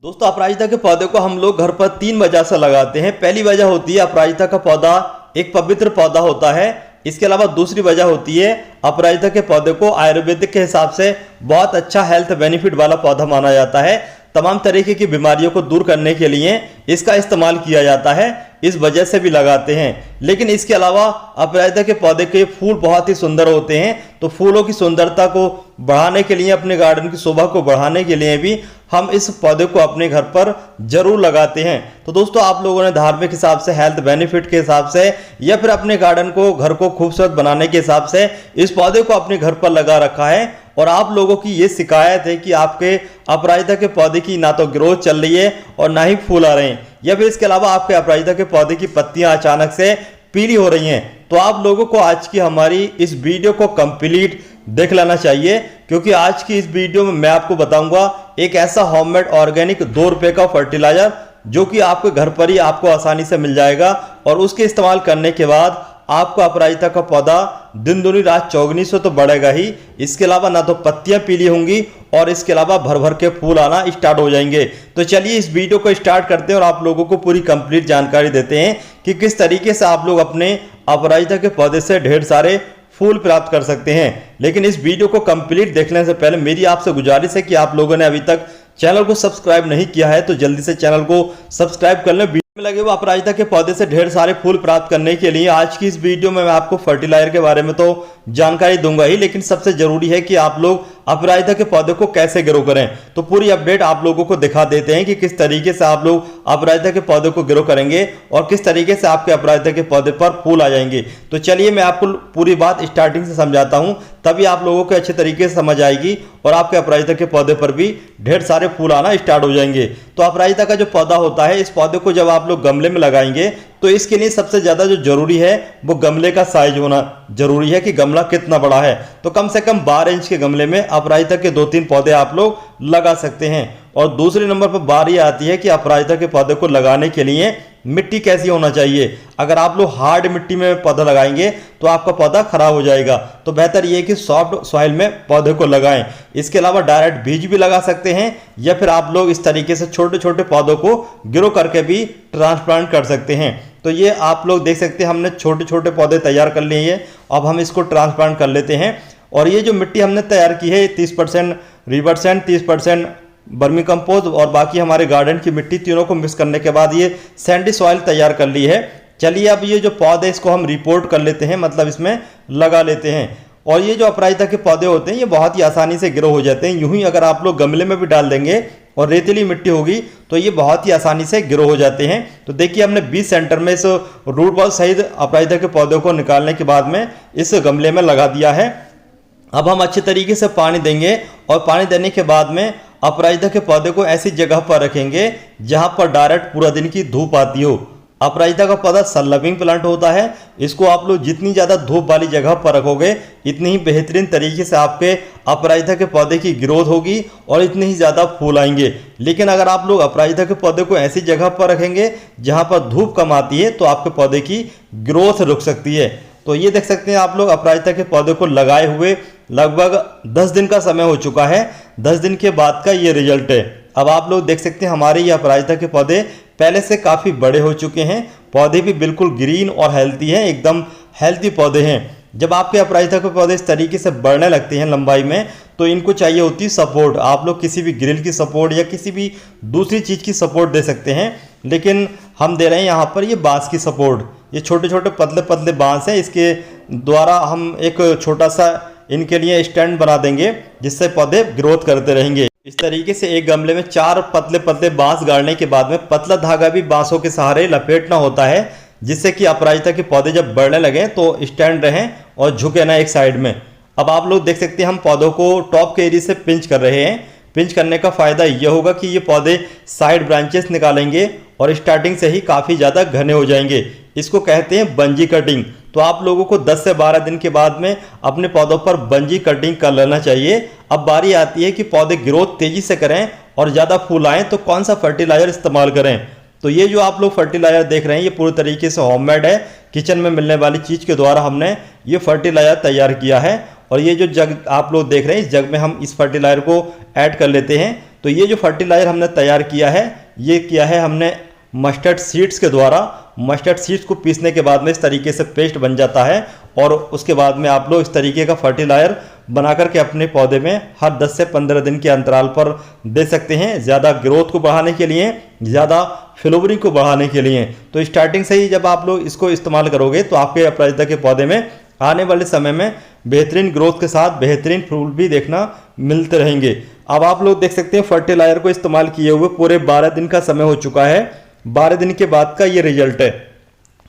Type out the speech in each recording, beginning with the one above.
दोस्तों अपराजिता के पौधे को हम लोग घर पर 3 वजह से लगाते हैं। पहली वजह होती है अपराजिता का पौधा एक पवित्र पौधा होता है। इसके अलावा दूसरी वजह होती है अपराजिता के पौधे को आयुर्वेदिक के हिसाब से बहुत अच्छा हेल्थ बेनिफिट वाला पौधा माना जाता है। तमाम तरीके की बीमारियों को दूर करने के लिए इसका इस्तेमाल किया जाता है, इस वजह से भी लगाते हैं। लेकिन इसके अलावा अपराजिता के पौधे के फूल बहुत ही सुंदर होते हैं, तो फूलों की सुंदरता को बढ़ाने के लिए, अपने गार्डन की शोभा को बढ़ाने के लिए भी हम इस पौधे को अपने घर पर जरूर लगाते हैं। तो दोस्तों आप लोगों ने धार्मिक हिसाब से, हेल्थ बेनिफिट के हिसाब से या फिर अपने गार्डन को, घर को खूबसूरत बनाने के हिसाब से इस पौधे को अपने घर पर लगा रखा है। और आप लोगों की ये शिकायत है कि आपके अपराजिता के पौधे की ना तो ग्रोथ चल रही है और ना ही फूल आ रहे हैं, या फिर इसके अलावा आपके अपराजिता के पौधे की पत्तियां अचानक से पीली हो रही हैं। तो आप लोगों को आज की हमारी इस वीडियो को कंप्लीट देख लेना चाहिए, क्योंकि आज की इस वीडियो में मैं आपको बताऊंगा एक ऐसा होममेड ऑर्गेनिक 2 रुपए का फर्टिलाइजर जो कि आपके घर पर ही आपको आसानी से मिल जाएगा। और उसके इस्तेमाल करने के बाद आपका अपराजिता का पौधा दिन दूनी रात चौगुनी से तो बढ़ेगा ही, इसके अलावा ना तो पत्तियां पीली होंगी और इसके अलावा भर भर के फूल आना स्टार्ट हो जाएंगे। तो चलिए इस वीडियो को स्टार्ट करते हैं और आप लोगों को पूरी कंप्लीट जानकारी देते हैं कि किस तरीके से आप लोग अपने अपराजिता के पौधे से ढेर सारे फूल प्राप्त कर सकते हैं। लेकिन इस वीडियो को कंप्लीट देखने से पहले मेरी आपसे गुजारिश है कि आप लोगों ने अभी तक चैनल को सब्सक्राइब नहीं किया है तो जल्दी से चैनल को सब्सक्राइब कर लें। वीडियो में लगे हुए अपराजिता के पौधे से ढेर सारे फूल प्राप्त करने के लिए आज की इस वीडियो में मैं आपको फर्टिलाइजर के बारे में तो जानकारी दूंगा ही, लेकिन सबसे जरूरी है कि आप लोग अपराजिता के पौधे को कैसे ग्रो करें। तो पूरी अपडेट आप लोगों को दिखा देते हैं कि किस तरीके से आप लोग अपराजिता के पौधे को ग्रो करेंगे और किस तरीके से आपके अपराजिता के पौधे पर फूल आ जाएंगे। तो चलिए मैं आपको पूरी बात स्टार्टिंग से समझाता हूं, तभी आप लोगों को अच्छे तरीके से समझ आएगी और आपके अपराजिता के पौधे पर भी ढेर सारे फूल आना स्टार्ट हो जाएंगे। तो अपराजिता का जो पौधा होता है, इस पौधे को जब आप लोग गमले में लगाएंगे तो इसके लिए सबसे ज्यादा जो जरूरी है वो गमले का साइज होना जरूरी है कि गमला कितना बड़ा है। तो कम से कम 12 इंच के गमले में अपराजिता के 2-3 पौधे आप लोग लगा सकते हैं। और दूसरे नंबर पर बारी आती है कि अपराजिता के पौधे को लगाने के लिए मिट्टी कैसी होना चाहिए। अगर आप लोग हार्ड मिट्टी में पौधा लगाएंगे तो आपका पौधा खराब हो जाएगा, तो बेहतर यह है कि सॉफ्ट सॉइल में पौधे को लगाएं। इसके अलावा डायरेक्ट बीज भी लगा सकते हैं या फिर आप लोग इस तरीके से छोटे छोटे पौधों को ग्रो करके भी ट्रांसप्लांट कर सकते हैं। तो ये आप लोग देख सकते हैं, हमने छोटे छोटे पौधे तैयार कर लिए हैं, अब हम इसको ट्रांसप्लांट कर लेते हैं। और ये जो मिट्टी हमने तैयार की है 30% रिवर सैंड, 30% वर्मी कंपोस्ट और बाकी हमारे गार्डन की मिट्टी, तीनों को मिक्स करने के बाद ये सैंडी सॉइल तैयार कर ली है। चलिए अब ये जो पौधे इसको हम रिपोर्ट कर लेते हैं, मतलब इसमें लगा लेते हैं। और ये जो अपराजिता के पौधे होते हैं ये बहुत ही आसानी से ग्रो हो जाते हैं। यूं ही अगर आप लोग गमले में भी डाल देंगे और रेतीली मिट्टी होगी तो ये बहुत ही आसानी से ग्रो हो जाते हैं। तो देखिए हमने 20 सेंटर में इस रूट बॉल सहित अपराजिता के पौधों को निकालने के बाद में इस गमले में लगा दिया है। अब हम अच्छे तरीके से पानी देंगे और पानी देने के बाद में अपराजिता के पौधे को ऐसी जगह पर रखेंगे जहां पर डायरेक्ट पूरा दिन की धूप आती हो। अपराजिता का पौधा सन लविंग प्लांट होता है, इसको आप लोग जितनी ज़्यादा धूप वाली जगह पर रखोगे इतनी ही बेहतरीन तरीके से आपके अपराजिता के पौधे की ग्रोथ होगी और इतने ही ज़्यादा फूल आएंगे। लेकिन अगर आप लोग अपराजिता के पौधे को ऐसी जगह पर रखेंगे जहाँ पर धूप कम आती है तो आपके पौधे की ग्रोथ रुक सकती है। तो ये देख सकते हैं आप लोग अपराजिता के पौधे को लगाए हुए लगभग 10 दिन का समय हो चुका है। 10 दिन के बाद का ये रिजल्ट है। अब आप लोग देख सकते हैं हमारे ये अपराजिता के पौधे पहले से काफ़ी बड़े हो चुके हैं, पौधे भी बिल्कुल ग्रीन और हेल्थी हैं, एकदम हेल्थी पौधे हैं। जब आपके अपराजिता के पौधे इस तरीके से बढ़ने लगते हैं लंबाई में तो इनको चाहिए होती है सपोर्ट। आप लोग किसी भी ग्रिल की सपोर्ट या किसी भी दूसरी चीज़ की सपोर्ट दे सकते हैं, लेकिन हम दे रहे हैं यहाँ पर ये बांस की सपोर्ट। ये छोटे छोटे पतले पतले बांस हैं, इसके द्वारा हम एक छोटा सा इनके लिए स्टैंड बना देंगे जिससे पौधे ग्रोथ करते रहेंगे। इस तरीके से एक गमले में 4 पतले पतले बांस गाड़ने के बाद में पतला धागा भी बांसों के सहारे लपेटना होता है, जिससे कि अपराजिता के पौधे जब बढ़ने लगे तो स्टैंड रहें और झुके ना एक साइड में। अब आप लोग देख सकते हैं हम पौधों को टॉप के एरिया से पिंच कर रहे हैं। पिंच करने का फायदा यह होगा कि ये पौधे साइड ब्रांचेस निकालेंगे और स्टार्टिंग से ही काफ़ी ज़्यादा घने हो जाएंगे। इसको कहते हैं बंजी कटिंग। तो आप लोगों को 10 से 12 दिन के बाद में अपने पौधों पर बंजी कटिंग कर लेना चाहिए। अब बारी आती है कि पौधे ग्रोथ तेजी से करें और ज़्यादा फूल आएँ तो कौन सा फर्टिलाइजर इस्तेमाल करें। तो ये जो आप लोग फर्टिलाइजर देख रहे हैं ये पूरी तरीके से होममेड है, किचन में मिलने वाली चीज़ के द्वारा हमने ये फर्टिलाइजर तैयार किया है। और ये जो जग आप लोग देख रहे हैं, इस जग में हम इस फर्टिलाइज़र को ऐड कर लेते हैं। तो ये जो फर्टिलाइज़र हमने तैयार किया है, ये किया है हमने मस्टर्ड सीड्स के द्वारा। मस्टर्ड सीड्स को पीसने के बाद में इस तरीके से पेस्ट बन जाता है और उसके बाद में आप लोग इस तरीके का फर्टिलाइज़र बना करके अपने पौधे में हर 10 से 15 दिन के अंतराल पर दे सकते हैं, ज़्यादा ग्रोथ को बढ़ाने के लिए, ज़्यादा फ्लावरिंग को बढ़ाने के लिए। तो स्टार्टिंग से ही जब आप लोग इसको इस्तेमाल करोगे तो आपके अपराजिता के पौधे में आने वाले समय में बेहतरीन ग्रोथ के साथ बेहतरीन फूल भी देखना मिलते रहेंगे। अब आप लोग देख सकते हैं फर्टिलाइज़र को इस्तेमाल किए हुए पूरे 12 दिन का समय हो चुका है। 12 दिन के बाद का ये रिजल्ट है।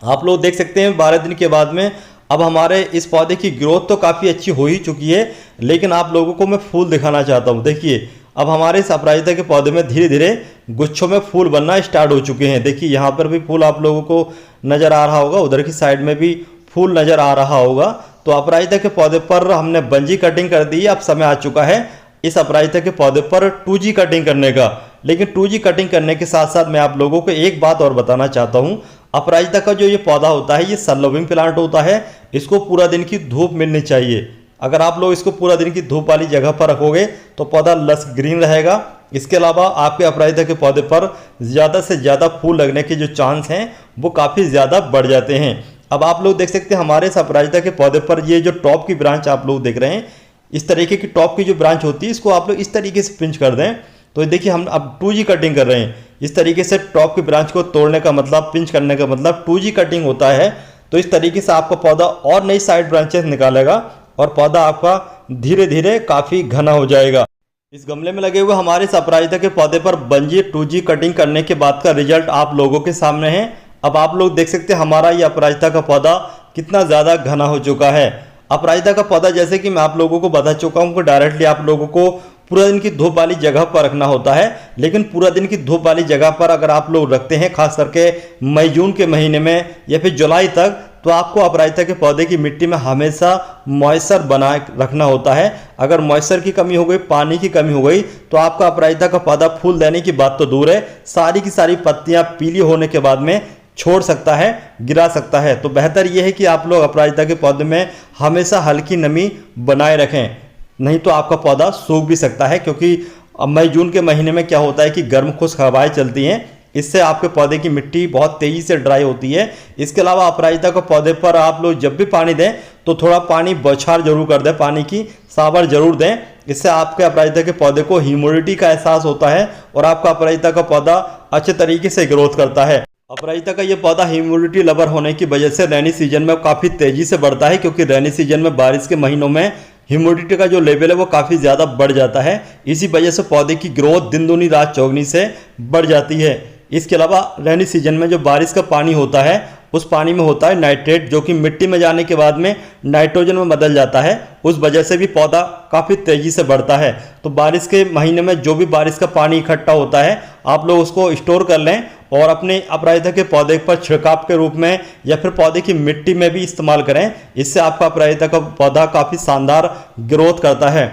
आप लोग देख सकते हैं 12 दिन के बाद में अब हमारे इस पौधे की ग्रोथ तो काफ़ी अच्छी हो ही चुकी है, लेकिन आप लोगों को मैं फूल दिखाना चाहता हूँ। देखिए अब हमारे इस अपराजिता के पौधे में धीरे धीरे गुच्छों में फूल बनना स्टार्ट हो चुके हैं। देखिए यहाँ पर भी फूल आप लोगों को नज़र आ रहा होगा, उधर की साइड में भी फूल नज़र आ रहा होगा। तो अपराजिता के पौधे पर हमने बंजी कटिंग कर दी है। अब समय आ चुका है इस अपराजिता के पौधे पर 2G कटिंग करने का। लेकिन 2G कटिंग करने के साथ साथ मैं आप लोगों को एक बात और बताना चाहता हूँ। अपराजिता का जो ये पौधा होता है, ये सन लविंग प्लांट होता है। इसको पूरा दिन की धूप मिलनी चाहिए। अगर आप लोग इसको पूरा दिन की धूप वाली जगह पर रखोगे तो पौधा लस ग्रीन रहेगा। इसके अलावा आपके अपराजिता के पौधे पर ज़्यादा से ज़्यादा फूल लगने के जो चांस हैं वो काफ़ी ज़्यादा बढ़ जाते हैं। अब आप लोग देख सकते हैं हमारे इस अपराजिता के पौधे पर ये जो टॉप की ब्रांच आप लोग देख रहे हैं, इस तरीके की टॉप की जो ब्रांच होती है, इसको आप लोग इस तरीके से पिंच कर दें। तो देखिए हम अब 2G कटिंग कर रहे हैं। इस तरीके से टॉप की ब्रांच को तोड़ने का मतलब, पिंच करने का मतलब 2G कटिंग होता है। तो इस तरीके से आपका पौधा और नई साइड ब्रांचेस निकालेगा और पौधा आपका धीरे धीरे काफ़ी घना हो जाएगा। इस गमले में लगे हुए हमारे इस अपराजिता के पौधे पर बंजी 2G कटिंग करने के बाद का रिजल्ट आप लोगों के सामने है। अब आप लोग देख सकते हैं हमारा ये अपराजिता का पौधा कितना ज़्यादा घना हो चुका है। अपराजिता का पौधा जैसे कि मैं आप लोगों को बता चुका हूँ कि डायरेक्टली आप लोगों को पूरा दिन की धूप वाली जगह पर रखना होता है। लेकिन पूरा दिन की धूप वाली जगह पर अगर आप लोग रखते हैं, खास करके मई जून के महीने में या फिर जुलाई तक, तो आपको अपराजिता के पौधे की मिट्टी में हमेशा मॉइस्चर बनाए रखना होता है। अगर मॉइस्चर की कमी हो गई, पानी की कमी हो गई, तो आपका अपराजिता का पौधा फूल देने की बात तो दूर है, सारी की सारी पत्तियां पीली होने के बाद में छोड़ सकता है, गिरा सकता है। तो बेहतर यह है कि आप लोग अपराजिता के पौधे में हमेशा हल्की नमी बनाए रखें, नहीं तो आपका पौधा सूख भी सकता है। क्योंकि मई जून के महीने में क्या होता है कि गर्म खुश्क हवाएं चलती हैं, इससे आपके पौधे की मिट्टी बहुत तेज़ी से ड्राई होती है। इसके अलावा अपराजिता के पौधे पर आप लोग जब भी पानी दें तो थोड़ा पानी बौछार जरूर कर दें, पानी की सावर जरूर दें। इससे आपके अपराजिता के पौधे को ह्यूमिडिटी का एहसास होता है और आपका अपराजिता का पौधा अच्छे तरीके से ग्रोथ करता है। अपराजिता का ये पौधा ह्यूमिडिटी लवर होने की वजह से रैनी सीजन में काफ़ी तेज़ी से बढ़ता है, क्योंकि रैनी सीजन में बारिश के महीनों में ह्यूमिडिटी का जो लेवल है वो काफ़ी ज़्यादा बढ़ जाता है। इसी वजह से पौधे की ग्रोथ दिन दूनी रात चौगनी से बढ़ जाती है। इसके अलावा रैनी सीजन में जो बारिश का पानी होता है, उस पानी में होता है नाइट्रेट, जो कि मिट्टी में जाने के बाद में नाइट्रोजन में बदल जाता है। उस वजह से भी पौधा काफ़ी तेज़ी से बढ़ता है। तो बारिश के महीने में जो भी बारिश का पानी इकट्ठा होता है, आप लोग उसको स्टोर कर लें और अपने अपराजिता के पौधे पर छिड़काव के रूप में या फिर पौधे की मिट्टी में भी इस्तेमाल करें। इससे आपका अपराजिता का पौधा काफ़ी शानदार ग्रोथ करता है।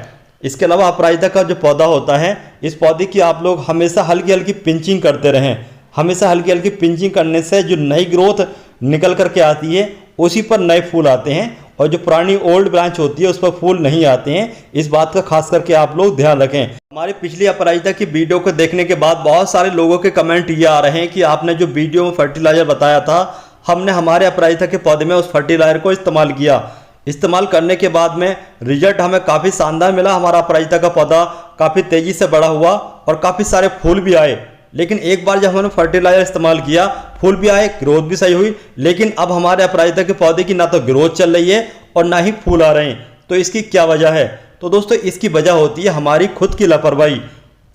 इसके अलावा अपराजिता का जो पौधा होता है, इस पौधे की आप लोग हमेशा हल्की हल्की पिंचिंग करते रहें। हमेशा हल्की हल्की पिंचिंग करने से जो नई ग्रोथ निकल करके आती है उसी पर नए फूल आते हैं, और जो पुरानी ओल्ड ब्रांच होती है उस पर फूल नहीं आते हैं। इस बात का खास करके आप लोग ध्यान रखें। हमारी पिछली अपराजिता की वीडियो को देखने के बाद बहुत सारे लोगों के कमेंट ये आ रहे हैं कि आपने जो वीडियो में फर्टिलाइजर बताया था, हमने हमारे अपराजिता के पौधे में उस फर्टिलाइजर को इस्तेमाल किया। इस्तेमाल करने के बाद में रिजल्ट हमें काफ़ी शानदार मिला। हमारा अपराजिता का पौधा काफ़ी तेज़ी से बड़ा हुआ और काफ़ी सारे फूल भी आए। लेकिन एक बार जब हमने फर्टिलाइजर इस्तेमाल किया, फूल भी आए, ग्रोथ भी सही हुई, लेकिन अब हमारे अपराजिता के पौधे की ना तो ग्रोथ चल रही है और ना ही फूल आ रहे हैं। तो इसकी क्या वजह है? तो दोस्तों इसकी वजह होती है हमारी खुद की लापरवाही।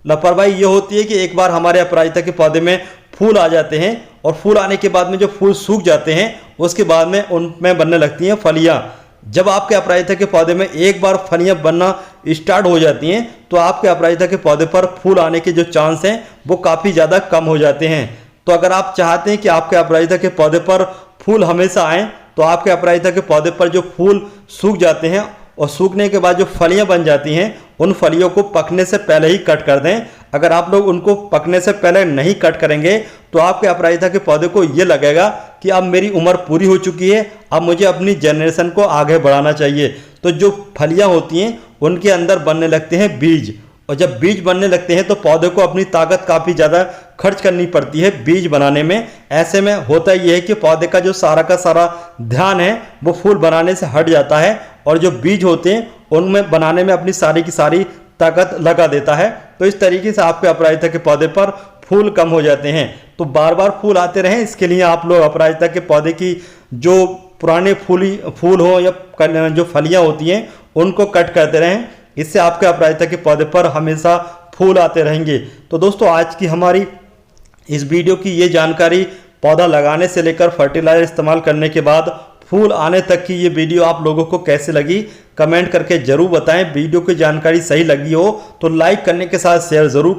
लापरवाही ये होती है कि एक बार हमारे अपराजिता के पौधे में फूल आ जाते हैं और फूल आने के बाद में जो फूल सूख जाते हैं, उसके बाद में उनमें बनने लगती हैं फलियाँ। जब आपके अपराजिता के पौधे में एक बार फलियाँ बनना स्टार्ट हो जाती हैं, तो आपके अपराजिता के पौधे पर फूल आने के जो चांस हैं वो काफ़ी ज़्यादा कम हो जाते हैं। तो अगर आप चाहते हैं कि आपके अपराजिता के पौधे पर फूल हमेशा आएँ, तो आपके अपराजिता के पौधे पर जो फूल सूख जाते हैं और सूखने के बाद जो फलियां बन जाती हैं, उन फलियों को पकने से पहले ही कट कर दें। अगर आप लोग उनको पकने से पहले नहीं कट करेंगे तो आपके अपराजिता के पौधे को ये लगेगा कि अब मेरी उम्र पूरी हो चुकी है, अब मुझे अपनी जनरेशन को आगे बढ़ाना चाहिए। तो जो फलियां होती हैं उनके अंदर बनने लगते हैं बीज, और जब बीज बनने लगते हैं तो पौधे को अपनी ताकत काफ़ी ज़्यादा खर्च करनी पड़ती है बीज बनाने में। ऐसे में होता ये है कि पौधे का जो सारा का सारा ध्यान है वो फूल बनाने से हट जाता है, और जो बीज होते हैं उनमें बनाने में अपनी सारी की सारी ताकत लगा देता है। तो इस तरीके से आपके अपराजिता के पौधे पर फूल कम हो जाते हैं। तो बार बार फूल आते रहें, इसके लिए आप लोग अपराजिता के पौधे की जो पुराने फूल हो या जो फलियां होती हैं उनको कट करते रहें, इससे आपके अपराजिता के पौधे पर हमेशा फूल आते रहेंगे। तो दोस्तों, आज की हमारी इस वीडियो की ये जानकारी पौधा लगाने से लेकर फर्टिलाइजर इस्तेमाल करने के बाद फूल आने तक की ये वीडियो आप लोगों को कैसे लगी कमेंट करके जरूर बताएं। वीडियो की जानकारी सही लगी हो तो लाइक करने के साथ शेयर जरूर करें।